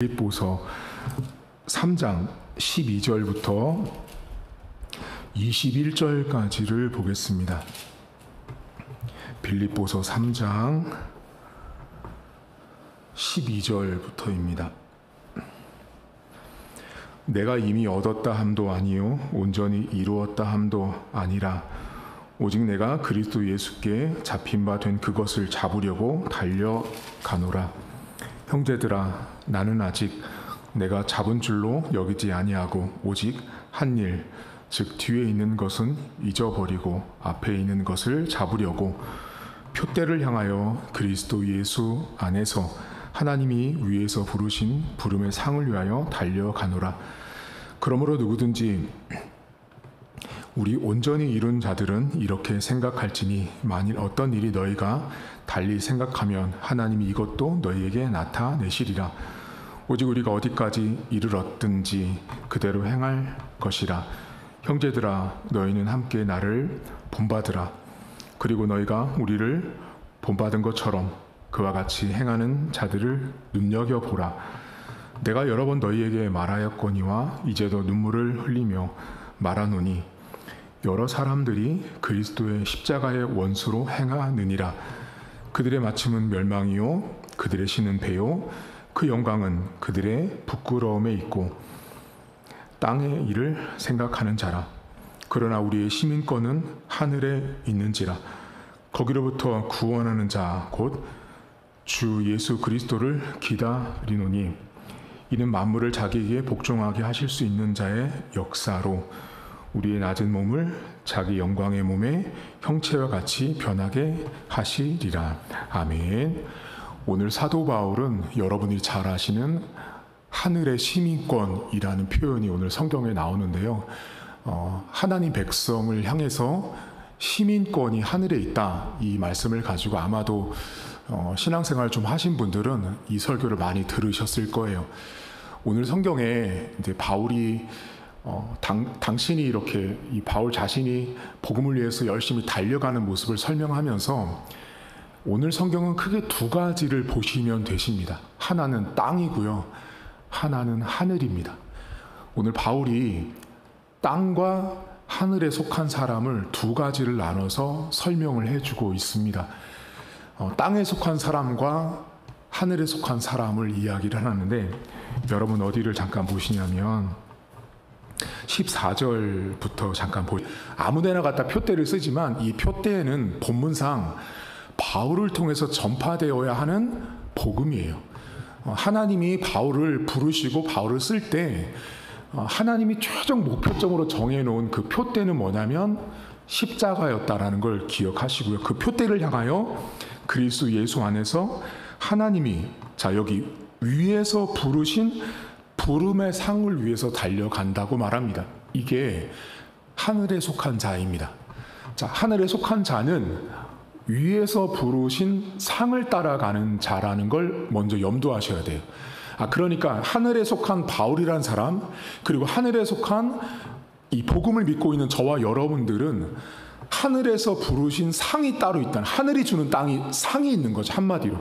빌립보서 3장 12절부터 21절까지를 보겠습니다. 빌립보서 3장 12절부터입니다. 내가 이미 얻었다 함도 아니요 온전히 이루었다 함도 아니라 오직 내가 그리스도 예수께 잡힌 바 된 그것을 잡으려고 달려가노라. 형제들아, 나는 아직 내가 잡은 줄로 여기지 아니하고 오직 한 일, 즉 뒤에 있는 것은 잊어버리고 앞에 있는 것을 잡으려고 표대를 향하여 그리스도 예수 안에서 하나님이 위에서 부르신 부름의 상을 위하여 달려가노라. 그러므로 누구든지 우리 온전히 이룬 자들은 이렇게 생각할지니 만일 어떤 일이 너희가 달리 생각하면 하나님이 이것도 너희에게 나타내시리라. 오직 우리가 어디까지 이르렀든지 그대로 행할 것이라. 형제들아, 너희는 함께 나를 본받으라. 그리고 너희가 우리를 본받은 것처럼 그와 같이 행하는 자들을 눈여겨보라. 내가 여러 번 너희에게 말하였거니와 이제도 눈물을 흘리며 말하노니 여러 사람들이 그리스도의 십자가의 원수로 행하느니라. 그들의 마침은 멸망이요 그들의 신은 배요 그 영광은 그들의 부끄러움에 있고 땅의 일을 생각하는 자라. 그러나 우리의 시민권은 하늘에 있는지라. 거기로부터 구원하는 자 곧 주 예수 그리스도를 기다리노니 이는 만물을 자기에게 복종하게 하실 수 있는 자의 역사로 우리의 낮은 몸을 자기 영광의 몸의 형체와 같이 변하게 하시리라. 아멘. 오늘 사도 바울은 여러분이 잘 아시는 하늘의 시민권이라는 표현이 오늘 성경에 나오는데요. 하나님 백성을 향해서 시민권이 하늘에 있다, 이 말씀을 가지고 아마도 신앙생활 좀 하신 분들은 이 설교를 많이 들으셨을 거예요. 오늘 성경에 이제 바울이 당신이 이렇게 이 바울 자신이 복음을 위해서 열심히 달려가는 모습을 설명하면서 오늘 성경은 크게 두 가지를 보시면 되십니다. 하나는 땅이고요, 하나는 하늘입니다. 오늘 바울이 땅과 하늘에 속한 사람을 두 가지를 나눠서 설명을 해주고 있습니다. 땅에 속한 사람과 하늘에 속한 사람을 이야기를 하는데 여러분 어디를 잠깐 보시냐면 14절부터 잠깐 아무데나 갖다 표대를 쓰지만 이 표대는 본문상 바울을 통해서 전파되어야 하는 복음이에요. 하나님이 바울을 부르시고 바울을 쓸 때 하나님이 최종 목표점으로 정해놓은 그 표대는 뭐냐면 십자가였다라는 걸 기억하시고요. 그 표대를 향하여 그리스도 예수 안에서 하나님이 여기 위에서 부르신 부름의 상을 위해서 달려간다고 말합니다. 이게 하늘에 속한 자입니다. 하늘에 속한 자는 위에서 부르신 상을 따라가는 자라는 걸 먼저 염두하셔야 돼요. 그러니까 하늘에 속한 바울이란 사람, 그리고 하늘에 속한 이 복음을 믿고 있는 저와 여러분들은 하늘에서 부르신 상이 따로 있다. 하늘이 주는 상이 있는 거죠. 한마디로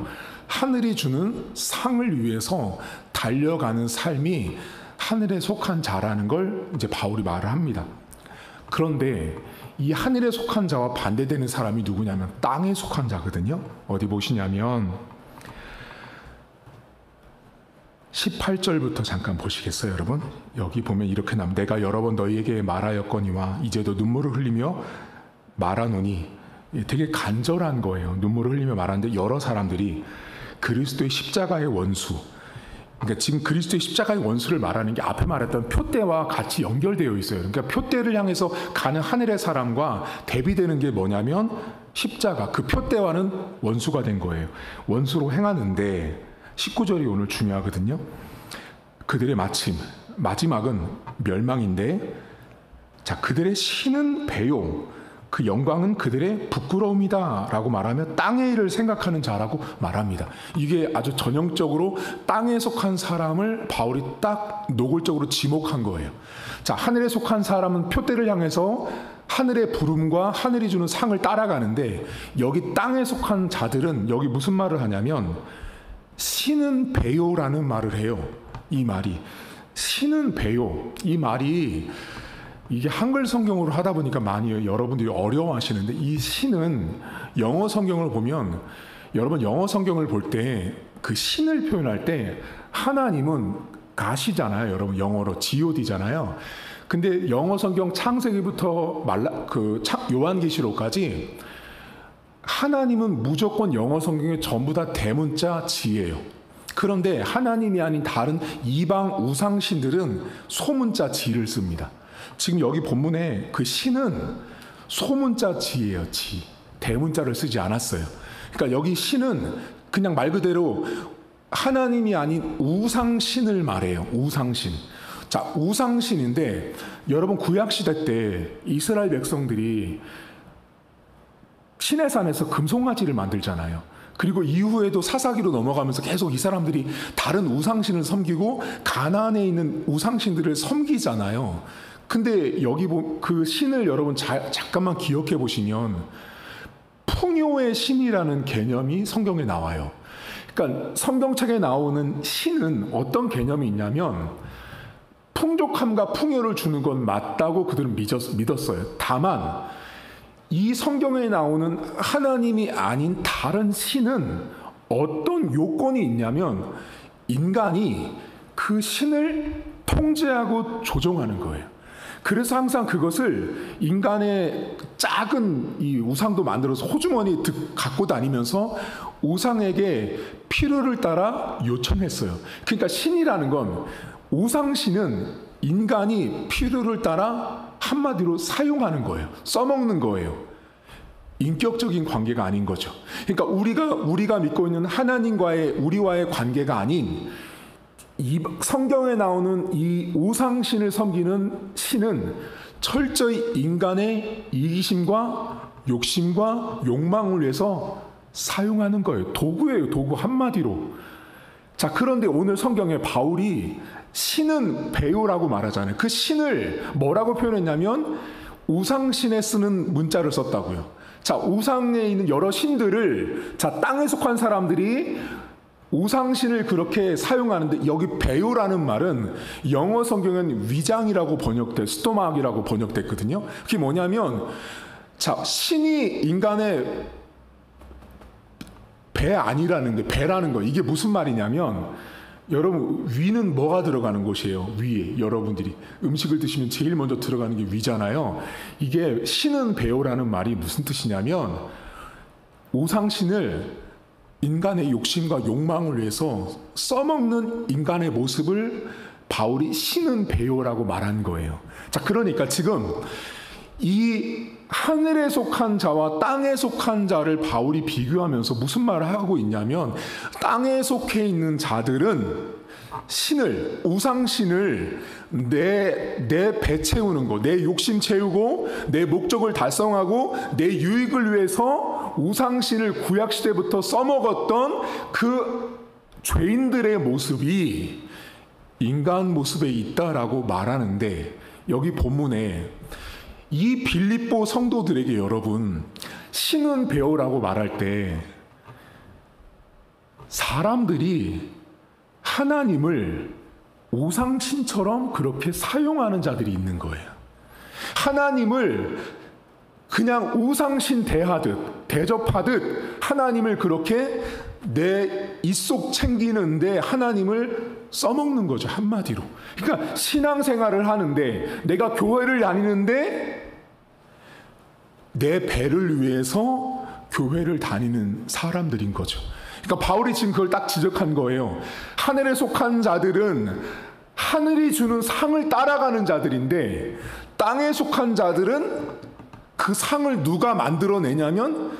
하늘이 주는 상을 위해서 달려가는 삶이 하늘에 속한 자라는 걸 이제 바울이 말을 합니다. 그런데 이 하늘에 속한 자와 반대되는 사람이 누구냐면 땅에 속한 자거든요. 어디 보시냐면 18절부터 잠깐 보시겠어요, 여러분? 여기 보면 이렇게 나옵니다. 내가 여러 번 너희에게 말하였거니와 이제도 눈물을 흘리며 말하노니, 되게 간절한 거예요. 눈물을 흘리며 말하는데 여러 사람들이 그리스도의 십자가의 원수, 그러니까 지금 그리스도의 십자가의 원수를 말하는 게 앞에 말했던 표대와 같이 연결되어 있어요. 그러니까 표대를 향해서 가는 하늘의 사람과 대비되는 게 뭐냐면 십자가, 그 표대와는 원수가 된 거예요. 원수로 행하는데 19절이 오늘 중요하거든요. 그들의 마지막은 멸망인데 그들의 신은 배요 그 영광은 그들의 부끄러움이다 라고 말하며 땅의 일을 생각하는 자라고 말합니다. 이게 아주 전형적으로 땅에 속한 사람을 바울이 딱 노골적으로 지목한 거예요. 하늘에 속한 사람은 표대를 향해서 하늘의 부름과 하늘이 주는 상을 따라가는데 여기 땅에 속한 자들은 여기 무슨 말을 하냐면 신은 배요라는 말을 해요. 이 말이 신은 배요. 이 말이 이게 한글 성경으로 하다 보니까 많이 여러분들이 어려워하시는데, 이 신은 영어 성경을 보면, 여러분 영어 성경을 볼 때 그 신을 표현할 때 하나님은 가시잖아요. 여러분 영어로 god잖아요. 근데 영어 성경 창세기부터 요한계시록까지 하나님은 무조건 영어 성경에 전부 다 대문자 지예요. 그런데 하나님이 아닌 다른 이방 우상신들은 소문자 지를 씁니다. 지금 여기 본문에 그 신은 소문자 지예요. 지. 대문자를 쓰지 않았어요. 그러니까 여기 신은 그냥 말 그대로 하나님이 아닌 우상신을 말해요. 우상신. 자, 우상신인데 여러분 구약시대 때 이스라엘 백성들이 시내산에서 금송아지를 만들잖아요. 그리고 이후에도 사사기로 넘어가면서 계속 이 사람들이 다른 우상신을 섬기고 가나안에 있는 우상신들을 섬기잖아요. 근데 여기 그 신을 여러분 잠깐만 기억해 보시면 풍요의 신이라는 개념이 성경에 나와요. 그러니까 성경책에 나오는 신은 어떤 개념이 있냐면 풍족함과 풍요를 주는 건 맞다고 그들은 믿었어요. 다만 이 성경에 나오는 하나님이 아닌 다른 신은 어떤 요건이 있냐면 인간이 그 신을 통제하고 조종하는 거예요. 그래서 항상 그것을 인간의 작은 이 우상도 만들어서 호주머니에 갖고 다니면서 우상에게 필요를 따라 요청했어요. 그러니까 신이라는 건, 우상신은 인간이 필요를 따라 한마디로 사용하는 거예요. 써먹는 거예요. 인격적인 관계가 아닌 거죠. 그러니까 우리가 믿고 있는 하나님과의 우리와의 관계가 아닌 이 성경에 나오는 이 우상신을 섬기는 신은 철저히 인간의 이기심과 욕심과 욕망을 위해서 사용하는 거예요. 도구예요. 도구 한마디로. 자, 그런데 오늘 성경에 바울이 신은 배우라고 말하잖아요. 그 신을 뭐라고 표현했냐면 우상신에 쓰는 문자를 썼다고요. 자, 우상에 있는 여러 신들을, 자, 땅에 속한 사람들이 우상신을 그렇게 사용하는데, 여기 배우라는 말은 영어 성경은 위장이라고 스토막이라고 번역됐거든요. 그게 뭐냐면, 자, 신이 인간의 배 아니라는 게, 배라는 거, 이게 무슨 말이냐면, 여러분 위는 뭐가 들어가는 곳이에요? 위에 여러분들이 음식을 드시면 제일 먼저 들어가는 게 위잖아요. 이게 신은 배우라는 말이 무슨 뜻이냐면, 우상신을 인간의 욕심과 욕망을 위해서 써먹는 인간의 모습을 바울이 신은 배우라고 말한 거예요. 자, 그러니까 지금 이 하늘에 속한 자와 땅에 속한 자를 바울이 비교하면서 무슨 말을 하고 있냐면, 땅에 속해 있는 자들은 신을, 우상신을 내 배 채우는 거, 내 욕심 채우고 내 목적을 달성하고 내 유익을 위해서 우상신을 구약시대부터 써먹었던 그 죄인들의 모습이 인간 모습에 있다라고 말하는데, 여기 본문에 이 빌립보 성도들에게 여러분 신은 배우라고 말할 때 사람들이 하나님을 우상신처럼 그렇게 사용하는 자들이 있는 거예요. 하나님을 그냥 우상신 대접하듯 하나님을 그렇게 내 입속 챙기는데 하나님을 써먹는 거죠, 한마디로. 그러니까 신앙생활을 하는데, 내가 교회를 다니는데 내 배를 위해서 교회를 다니는 사람들인 거죠. 그러니까 바울이 지금 그걸 딱 지적한 거예요. 하늘에 속한 자들은 하늘이 주는 상을 따라가는 자들인데, 땅에 속한 자들은 그 상을 누가 만들어내냐면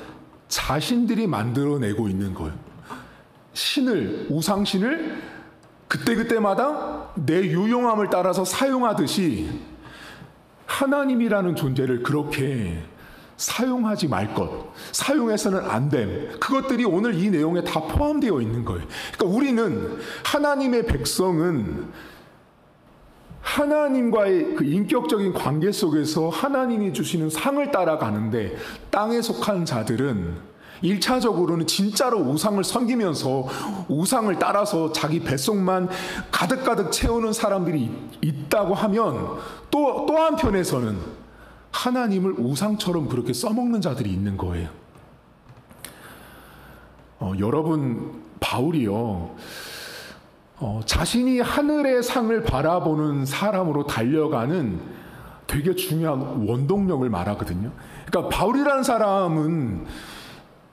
자신들이 만들어내고 있는 거예요. 신을, 우상신을 그때그때마다 내 유용함을 따라서 사용하듯이 하나님이라는 존재를 그렇게 사용하지 말 것, 사용해서는 안 됨, 그것들이 오늘 이 내용에 다 포함되어 있는 거예요. 그러니까 우리는, 하나님의 백성은 하나님과의 그 인격적인 관계 속에서 하나님이 주시는 상을 따라가는데, 땅에 속한 자들은 1차적으로는 진짜로 우상을 섬기면서 우상을 따라서 자기 뱃속만 가득가득 채우는 사람들이 있다고 하면 또 한편에서는 하나님을 우상처럼 그렇게 써먹는 자들이 있는 거예요. 여러분, 바울이요, 자신이 하늘의 상을 바라보는 사람으로 달려가는 되게 중요한 원동력을 말하거든요. 그러니까 바울이라는 사람은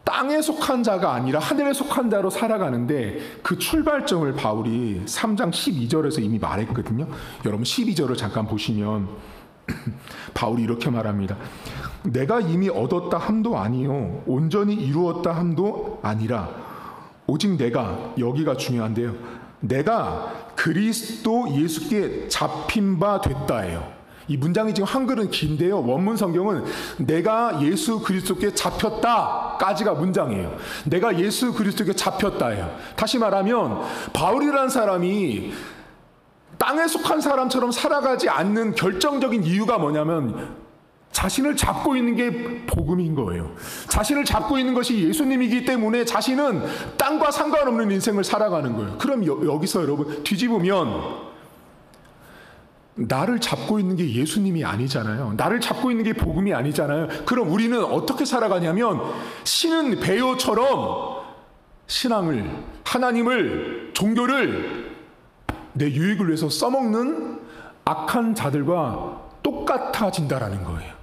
땅에 속한 자가 아니라 하늘에 속한 자로 살아가는데 그 출발점을 바울이 3장 12절에서 이미 말했거든요. 여러분 12절을 잠깐 보시면 바울이 이렇게 말합니다. 내가 이미 얻었다 함도 아니요 온전히 이루었다 함도 아니라 오직 내가, 여기가 중요한데요, 내가 그리스도 예수께 잡힌 바 됐다예요. 이 문장이 지금 한글은 긴데요, 원문 성경은 내가 예수 그리스도께 잡혔다까지가 문장이에요. 내가 예수 그리스도께 잡혔다예요. 다시 말하면 바울이라는 사람이 땅에 속한 사람처럼 살아가지 않는 결정적인 이유가 뭐냐면 자신을 잡고 있는 게 복음인 거예요. 자신을 잡고 있는 것이 예수님이기 때문에 자신은 땅과 상관없는 인생을 살아가는 거예요. 그럼 여기서 여러분 뒤집으면 나를 잡고 있는 게 예수님이 아니잖아요. 나를 잡고 있는 게 복음이 아니잖아요. 그럼 우리는 어떻게 살아가냐면 신은 배요처럼 신앙을, 하나님을, 종교를 내 유익을 위해서 써먹는 악한 자들과 똑같아진다라는 거예요.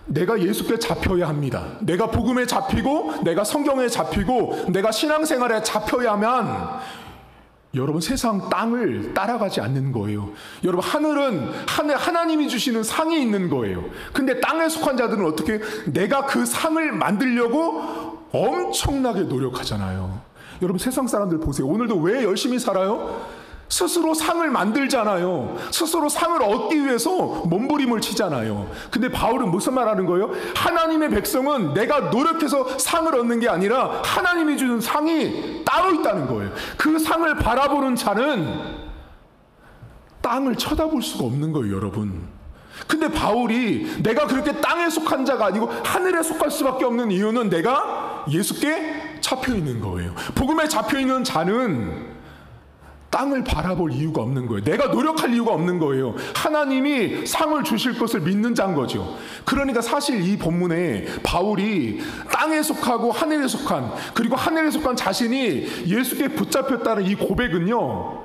내가 예수께 잡혀야 합니다. 내가 복음에 잡히고 내가 성경에 잡히고 내가 신앙생활에 잡혀야만 여러분 세상 땅을 따라가지 않는 거예요. 여러분 하늘은 하나님이 주시는 상이 있는 거예요. 근데 땅에 속한 자들은 어떻게 내가 그 상을 만들려고 엄청나게 노력하잖아요. 여러분 세상 사람들 보세요. 오늘도 왜 열심히 살아요? 스스로 상을 만들잖아요. 스스로 상을 얻기 위해서 몸부림을 치잖아요. 근데 바울은 무슨 말하는 거예요? 하나님의 백성은 내가 노력해서 상을 얻는 게 아니라 하나님이 주는 상이 따로 있다는 거예요. 그 상을 바라보는 자는 땅을 쳐다볼 수가 없는 거예요, 여러분. 근데 바울이 내가 그렇게 땅에 속한 자가 아니고 하늘에 속할 수밖에 없는 이유는 내가 예수께 잡혀 있는 거예요. 복음에 잡혀 있는 자는 땅을 바라볼 이유가 없는 거예요. 내가 노력할 이유가 없는 거예요. 하나님이 상을 주실 것을 믿는 자인 거죠. 그러니까 사실 이 본문에 바울이 땅에 속하고 하늘에 속한, 그리고 하늘에 속한 자신이 예수께 붙잡혔다는 이 고백은요,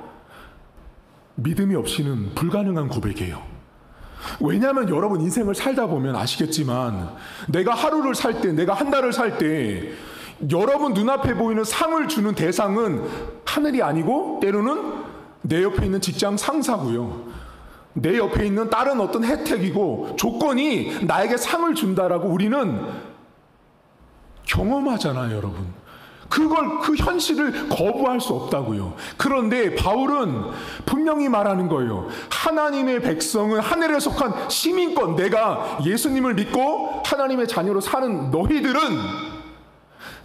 믿음이 없이는 불가능한 고백이에요. 왜냐하면 여러분 인생을 살다 보면 아시겠지만 내가 하루를 살 때, 내가 한 달을 살 때 여러분 눈앞에 보이는 상을 주는 대상은 하늘이 아니고 때로는 내 옆에 있는 직장 상사고요. 내 옆에 있는 다른 어떤 혜택이고 조건이 나에게 상을 준다라고 우리는 경험하잖아요, 여러분. 그 현실을 거부할 수 없다고요. 그런데 바울은 분명히 말하는 거예요. 하나님의 백성은 하늘에 속한 시민권, 내가 예수님을 믿고 하나님의 자녀로 사는 너희들은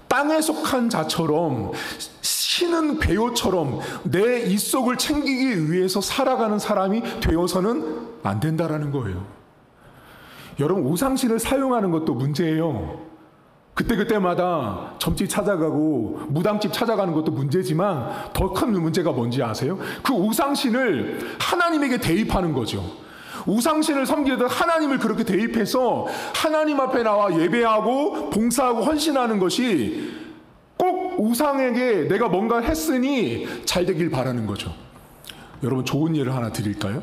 땅에 속한 자처럼 신은 배요처럼 내 입속을 챙기기 위해서 살아가는 사람이 되어서는 안 된다라는 거예요. 여러분 우상신을 사용하는 것도 문제예요. 그때마다 점집 찾아가고 무당집 찾아가는 것도 문제지만 더 큰 문제가 뭔지 아세요? 그 우상신을 하나님에게 대입하는 거죠. 우상신을 섬기듯 하나님을 그렇게 대입해서 하나님 앞에 나와 예배하고 봉사하고 헌신하는 것이 꼭 우상에게 내가 뭔가 했으니 잘 되길 바라는 거죠. 여러분 좋은 예를 하나 드릴까요?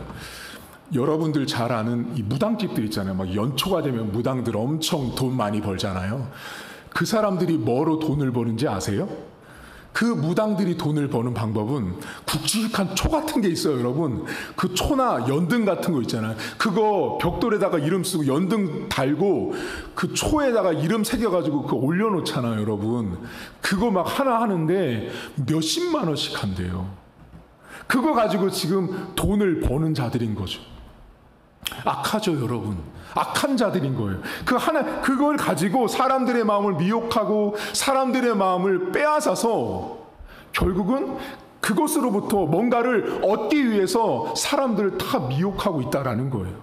여러분들 잘 아는 이 무당집들 있잖아요. 막 연초가 되면 무당들 엄청 돈 많이 벌잖아요. 그 사람들이 뭐로 돈을 버는지 아세요? 그 무당들이 돈을 버는 방법은 굵직한 초 같은 게 있어요, 여러분. 그 초나 연등 같은 거 있잖아요. 그거 벽돌에다가 이름 쓰고 연등 달고 그 초에다가 이름 새겨가지고 그거 올려놓잖아요, 여러분. 그거 막 하나 하는데 몇십만 원씩 한대요. 그거 가지고 지금 돈을 버는 자들인 거죠. 악하죠, 여러분. 악한 자들인 거예요. 그걸 가지고 사람들의 마음을 미혹하고 사람들의 마음을 빼앗아서 결국은 그것으로부터 뭔가를 얻기 위해서 사람들을 다 미혹하고 있다라는 거예요.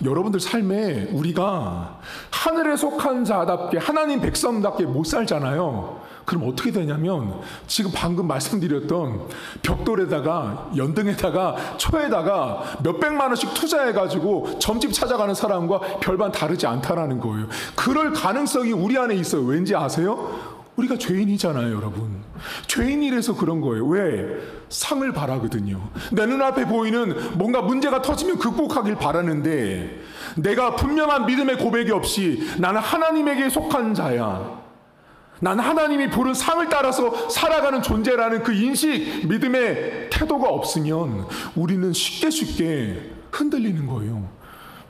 여러분들 삶에 우리가 하늘에 속한 자답게 하나님 백성답게 못 살잖아요. 그럼 어떻게 되냐면 지금 방금 말씀드렸던 벽돌에다가 연등에다가 초에다가 몇백만 원씩 투자해가지고 점집 찾아가는 사람과 별반 다르지 않다라는 거예요. 그럴 가능성이 우리 안에 있어요. 왠지 아세요? 우리가 죄인이잖아요, 여러분. 죄인이라서 그런 거예요. 왜? 상을 바라거든요. 내 눈앞에 보이는 뭔가 문제가 터지면 극복하길 바라는데 내가 분명한 믿음의 고백이 없이 나는 하나님에게 속한 자야, 나는 하나님이 부른 상을 따라서 살아가는 존재라는 그 인식, 믿음의 태도가 없으면 우리는 쉽게 흔들리는 거예요.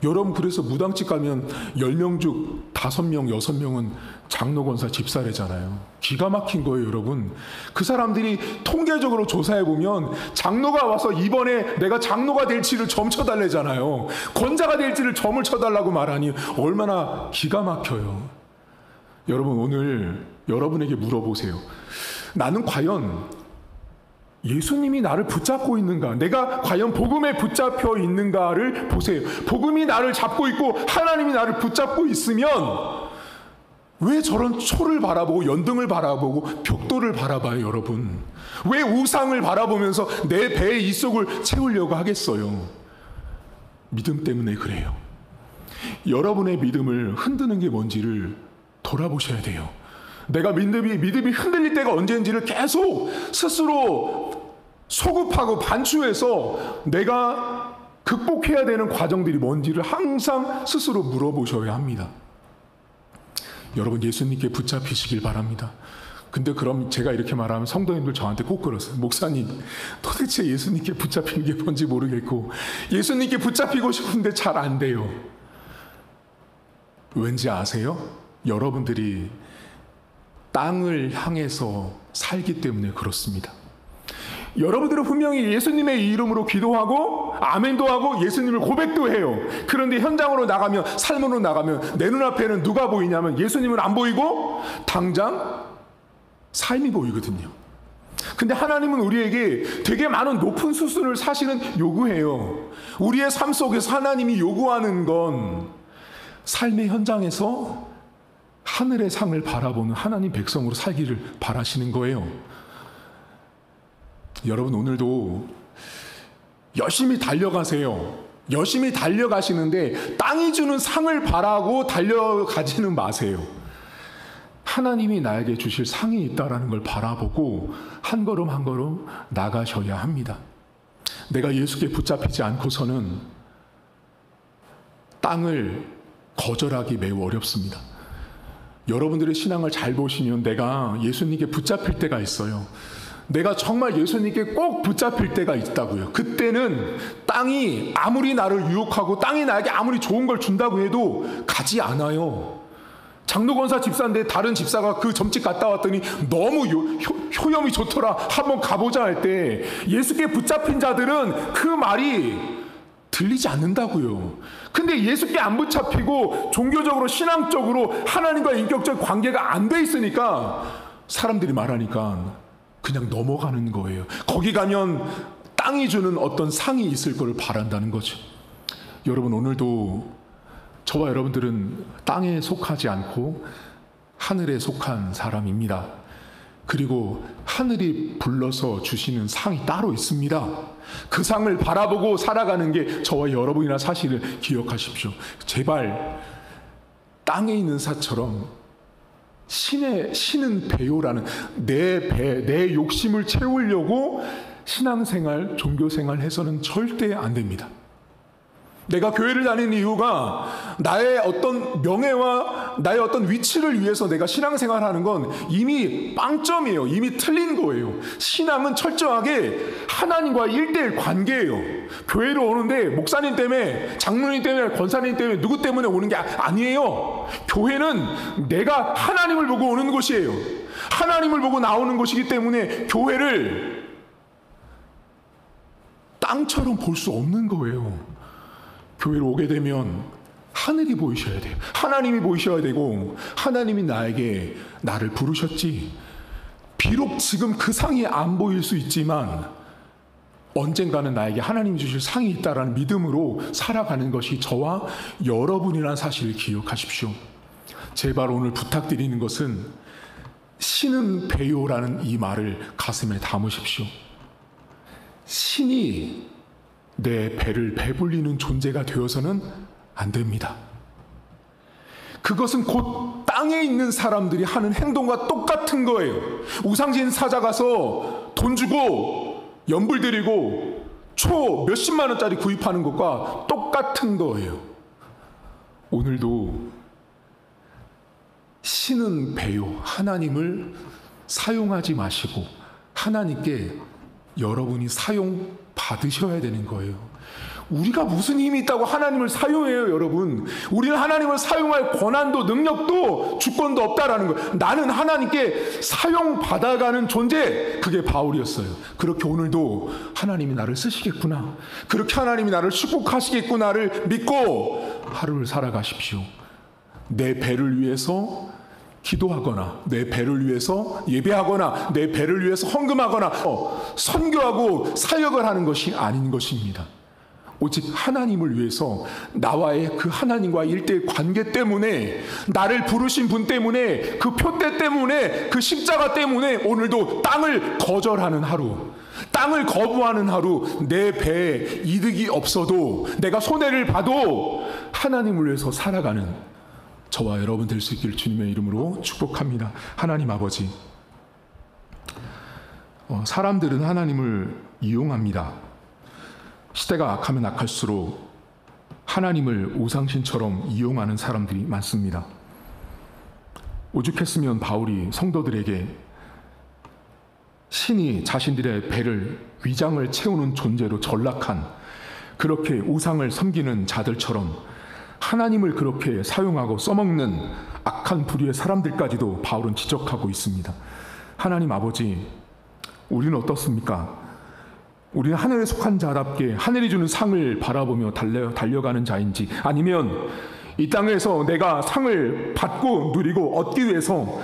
여러분, 그래서 무당집 가면 10명 중 5명, 6명은 장로권사 집사래잖아요. 기가 막힌 거예요, 여러분. 그 사람들이 통계적으로 조사해보면 장로가 와서 이번에 내가 장로가 될지를 점 쳐달래잖아요. 권자가 될지를 점을 쳐달라고 말하니 얼마나 기가 막혀요. 여러분, 오늘 여러분에게 물어보세요. 나는 과연 예수님이 나를 붙잡고 있는가? 내가 과연 복음에 붙잡혀 있는가를 보세요. 복음이 나를 잡고 있고 하나님이 나를 붙잡고 있으면 왜 저런 초를 바라보고 연등을 바라보고 벽돌을 바라봐요, 여러분? 왜 우상을 바라보면서 내 배의 이속을 채우려고 하겠어요? 믿음 때문에 그래요. 여러분의 믿음을 흔드는 게 뭔지를 돌아보셔야 돼요. 내가 믿음이 흔들릴 때가 언제인지를 계속 스스로 소급하고 반추해서 내가 극복해야 되는 과정들이 뭔지를 항상 스스로 물어보셔야 합니다. 여러분, 예수님께 붙잡히시길 바랍니다. 근데 그럼 제가 이렇게 말하면 성도님들 저한테 꼭 그러세요. 목사님, 도대체 예수님께 붙잡히는 게 뭔지 모르겠고 예수님께 붙잡히고 싶은데 잘 안 돼요. 왠지 아세요? 여러분들이 땅을 향해서 살기 때문에 그렇습니다. 여러분들은 분명히 예수님의 이름으로 기도하고 아멘도 하고 예수님을 고백도 해요. 그런데 현장으로 나가면, 삶으로 나가면 내 눈앞에는 누가 보이냐면 예수님은 안 보이고 당장 삶이 보이거든요. 근데 하나님은 우리에게 되게 많은 높은 수순을 사실은 요구해요. 우리의 삶 속에서 하나님이 요구하는 건 삶의 현장에서 하늘의 상을 바라보는 하나님 백성으로 살기를 바라시는 거예요. 여러분, 오늘도 열심히 달려가세요. 열심히 달려가시는데 땅이 주는 상을 바라고 달려가지는 마세요. 하나님이 나에게 주실 상이 있다라는 걸 바라보고 한 걸음 한 걸음 나가셔야 합니다. 내가 예수께 붙잡히지 않고서는 땅을 거절하기 매우 어렵습니다. 여러분들의 신앙을 잘 보시면 내가 예수님께 붙잡힐 때가 있어요. 내가 정말 예수님께 꼭 붙잡힐 때가 있다고요. 그때는 땅이 아무리 나를 유혹하고 땅이 나에게 아무리 좋은 걸 준다고 해도 가지 않아요. 장로권사 집사인데 다른 집사가 그 점집 갔다 왔더니 너무 효염이 좋더라, 한번 가보자 할 때 예수께 붙잡힌 자들은 그 말이 들리지 않는다고요. 근데 예수께 안 붙잡히고 종교적으로 신앙적으로 하나님과 인격적 관계가 안 돼 있으니까 사람들이 말하니까 그냥 넘어가는 거예요. 거기 가면 땅이 주는 어떤 상이 있을 걸 바란다는 거죠. 여러분, 오늘도 저와 여러분들은 땅에 속하지 않고 하늘에 속한 사람입니다. 그리고 하늘이 불러서 주시는 상이 따로 있습니다. 그 상을 바라보고 살아가는 게 저와 여러분이나 사실을 기억하십시오. 제발 땅에 있는 사처럼 신은 배요라는 내 욕심을 채우려고 신앙생활, 종교생활 해서는 절대 안 됩니다. 내가 교회를 다니는 이유가 나의 어떤 명예와 나의 어떤 위치를 위해서 내가 신앙생활하는 건 이미 빵점이에요. 이미 틀린 거예요. 신앙은 철저하게 하나님과 1:1 관계예요. 교회로 오는데 목사님 때문에, 장로님 때문에, 권사님 때문에, 누구 때문에 오는 게 아니에요. 교회는 내가 하나님을 보고 오는 곳이에요. 하나님을 보고 나오는 곳이기 때문에 교회를 땅처럼 볼 수 없는 거예요. 교회로 오게 되면 하늘이 보이셔야 돼요. 하나님이 보이셔야 되고, 하나님이 나를 부르셨지. 비록 지금 그 상이 안 보일 수 있지만 언젠가는 나에게 하나님이 주실 상이 있다라는 믿음으로 살아가는 것이 저와 여러분이라는 사실을 기억하십시오. 제발 오늘 부탁드리는 것은 신은 배요라는 이 말을 가슴에 담으십시오. 신이 내 배를 배불리는 존재가 되어서는 안 됩니다. 그것은 곧 땅에 있는 사람들이 하는 행동과 똑같은 거예요. 우상신 사자 가서 돈 주고 연불 드리고 초 몇십만 원짜리 구입하는 것과 똑같은 거예요. 오늘도 신은 배요, 하나님을 사용하지 마시고 하나님께 여러분이 사용받으셔야 되는 거예요. 우리가 무슨 힘이 있다고 하나님을 사용해요, 여러분. 우리는 하나님을 사용할 권한도 능력도 주권도 없다라는 거예요. 나는 하나님께 사용받아가는 존재, 그게 바울이었어요. 그렇게 오늘도 하나님이 나를 쓰시겠구나, 그렇게 하나님이 나를 축복하시겠구나를 믿고 하루를 살아가십시오. 내 배를 위해서 기도하거나 내 배를 위해서 예배하거나 내 배를 위해서 헌금하거나 선교하고 사역을 하는 것이 아닌 것입니다. 오직 하나님을 위해서 나와의 그 하나님과 일대의 관계 때문에, 나를 부르신 분 때문에, 그 표대 때문에, 그 십자가 때문에 오늘도 땅을 거절하는 하루, 땅을 거부하는 하루, 내 배에 이득이 없어도 내가 손해를 봐도 하나님을 위해서 살아가는 저와 여러분 될 수 있기를 주님의 이름으로 축복합니다. 하나님 아버지, 사람들은 하나님을 이용합니다. 시대가 악하면 악할수록 하나님을 우상신처럼 이용하는 사람들이 많습니다. 오죽했으면 바울이 성도들에게 신이 자신들의 배를, 위장을 채우는 존재로 전락한, 그렇게 우상을 섬기는 자들처럼 하나님을 그렇게 사용하고 써먹는 악한 부류의 사람들까지도 바울은 지적하고 있습니다. 하나님 아버지, 우리는 어떻습니까? 우리는 하늘에 속한 자답게 하늘이 주는 상을 바라보며 달려가는 자인지, 아니면 이 땅에서 내가 상을 받고 누리고 얻기 위해서,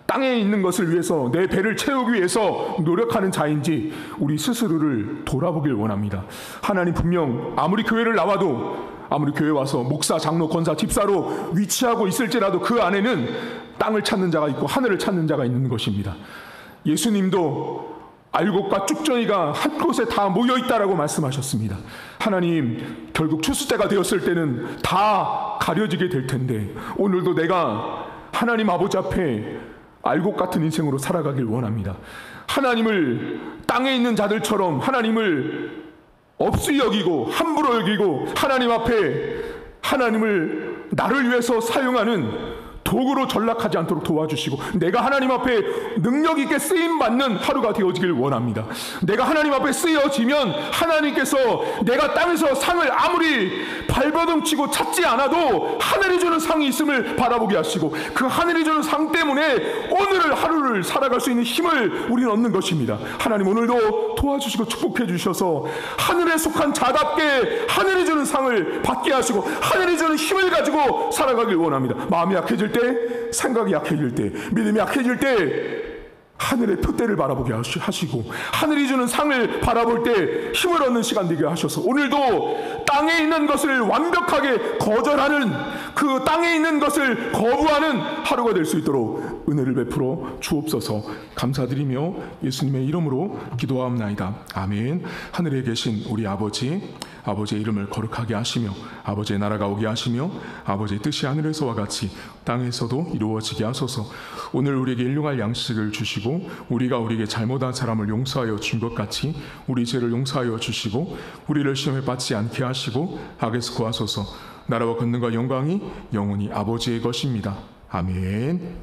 땅에 있는 것을 위해서, 내 배를 채우기 위해서 노력하는 자인지 우리 스스로를 돌아보길 원합니다. 하나님, 분명 아무리 교회를 나와도, 아무리 교회 와서 목사, 장로, 권사, 집사로 위치하고 있을지라도 그 안에는 땅을 찾는 자가 있고 하늘을 찾는 자가 있는 것입니다. 예수님도 알곡과 쭉정이가 한 곳에 다 모여있다라고 말씀하셨습니다. 하나님, 결국 추수 때가 되었을 때는 다 가려지게 될 텐데 오늘도 내가 하나님 아버지 앞에 알곡 같은 인생으로 살아가길 원합니다. 하나님을 땅에 있는 자들처럼 하나님을 없이 여기고 함부로 여기고 하나님 앞에 하나님을 나를 위해서 사용하는 도구로 전락하지 않도록 도와주시고, 내가 하나님 앞에 능력 있게 쓰임받는 하루가 되어지길 원합니다. 내가 하나님 앞에 쓰여지면 하나님께서 내가 땅에서 상을 아무리 발버둥치고 찾지 않아도 하늘이 주는 상이 있음을 바라보게 하시고, 그 하늘이 주는 상 때문에 오늘을 하루를 살아갈 수 있는 힘을 우리는 얻는 것입니다. 하나님, 오늘도 도와주시고 축복해 주셔서 하늘에 속한 자답게 하늘이 주는 상을 받게 하시고 하늘이 주는 힘을 가지고 살아가길 원합니다. 마음이 약해질 때, 생각이 약해질 때, 믿음이 약해질 때 하늘의 표대를 바라보게 하시고 하늘이 주는 상을 바라볼 때 힘을 얻는 시간 되게 하셔서 오늘도 땅에 있는 것을 완벽하게 거절하는, 그 땅에 있는 것을 거부하는 하루가 될 수 있도록 은혜를 베풀어 주옵소서. 감사드리며 예수님의 이름으로 기도하옵나이다. 아멘. 하늘에 계신 우리 아버지, 아버지의 이름을 거룩하게 하시며 아버지의 나라가 오게 하시며 아버지의 뜻이 하늘에서와 같이 땅에서도 이루어지게 하소서. 오늘 우리에게 일용할 양식을 주시고 우리가 우리에게 잘못한 사람을 용서하여 준 것 같이 우리 죄를 용서하여 주시고 우리를 시험에 빠지지 않게 하시고 악에서 구하소서. 나라와 권능과 영광이 영원히 아버지의 것입니다. 아멘.